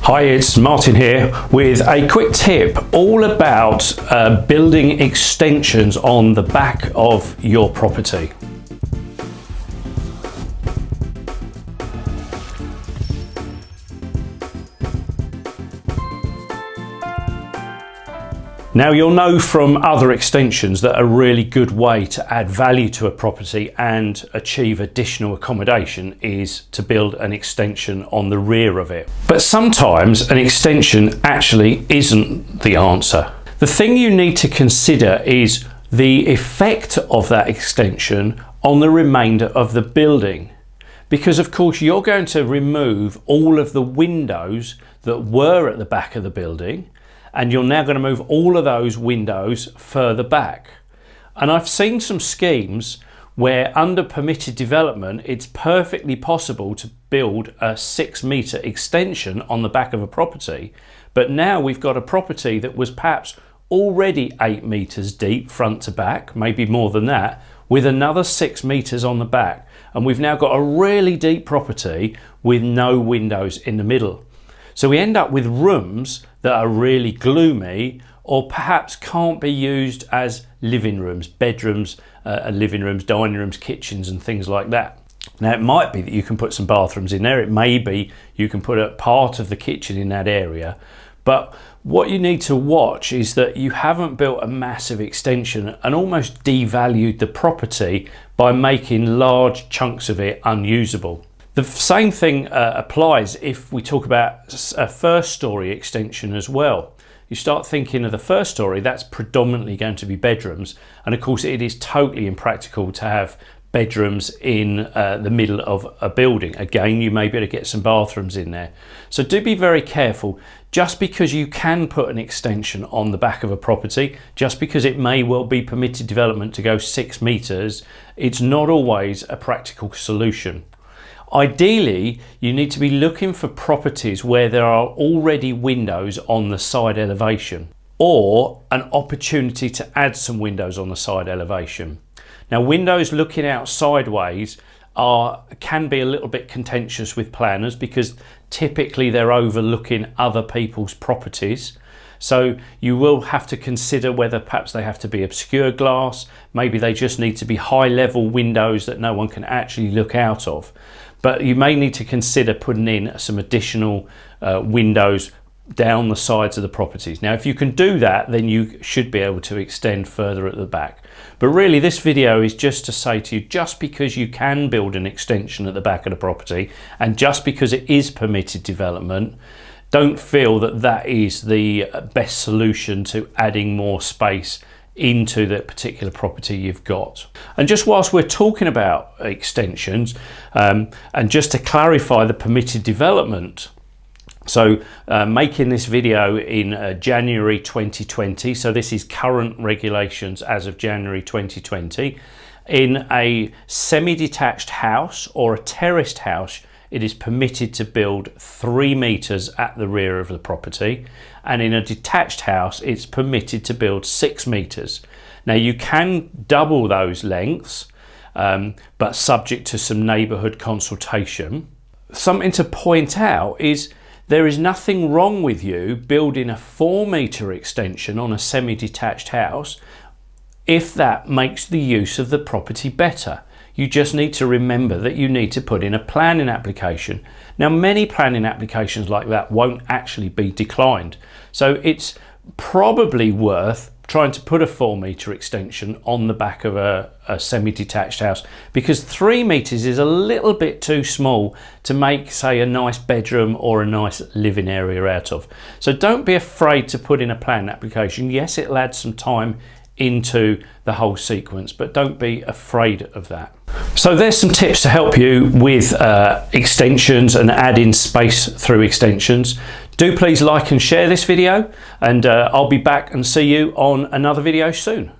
Hi, it's Martin here with a quick tip all about building extensions on the back of your property. Now you'll know from other extensions that a really good way to add value to a property and achieve additional accommodation is to build an extension on the rear of it. But sometimes an extension actually isn't the answer. The thing you need to consider is the effect of that extension on the remainder of the building. Because of course you're going to remove all of the windows that were at the back of the building, and you're now going to move all of those windows further back. And I've seen some schemes where under permitted development it's perfectly possible to build a 6 metre extension on the back of a property, but now we've got a property that was perhaps already 8 metres deep front to back, maybe more than that, with another 6 metres on the back, and we've now got a really deep property with no windows in the middle. So we end up with rooms that are really gloomy, or perhaps can't be used as living rooms, bedrooms, living rooms, dining rooms, kitchens and things like that. Now it might be that you can put some bathrooms in there, it may be you can put a part of the kitchen in that area, but what you need to watch is that you haven't built a massive extension and almost devalued the property by making large chunks of it unusable. The same thing applies if we talk about a first story extension as well. You start thinking of the first story, that's predominantly going to be bedrooms, and of course it is totally impractical to have bedrooms in the middle of a building. Again, you may be able to get some bathrooms in there. So do be very careful. Just because you can put an extension on the back of a property, just because it may well be permitted development to go 6 metres, it's not always a practical solution. Ideally, you need to be looking for properties where there are already windows on the side elevation, or an opportunity to add some windows on the side elevation. Now, windows looking out sideways can be a little bit contentious with planners because typically they're overlooking other people's properties. So you will have to consider whether perhaps they have to be obscure glass, maybe they just need to be high level windows that no one can actually look out of. But you may need to consider putting in some additional windows down the sides of the properties. Now, if you can do that, then you should be able to extend further at the back. But really, this video is just to say to you, just because you can build an extension at the back of the property, and just because it is permitted development, don't feel that that is the best solution to adding more space into the particular property you've got. And just whilst we're talking about extensions, and just to clarify the permitted development, so making this video in January 2020, so this is current regulations as of January 2020, in a semi-detached house or a terraced house, it is permitted to build 3 metres at the rear of the property, and in a detached house it's permitted to build 6 metres. Now you can double those lengths, but subject to some neighbourhood consultation. Something to point out is there is nothing wrong with you building a 4 metre extension on a semi-detached house if that makes the use of the property better. You just need to remember that you need to put in a planning application. Now, many planning applications like that won't actually be declined. So it's probably worth trying to put a 4 metre extension on the back of a semi-detached house, because 3 metres is a little bit too small to make, say, a nice bedroom or a nice living area out of. So don't be afraid to put in a planning application. Yes, it'll add some time into the whole sequence, but don't be afraid of that. So there's some tips to help you with extensions and adding space through extensions. Do please like and share this video, and I'll be back and see you on another video soon.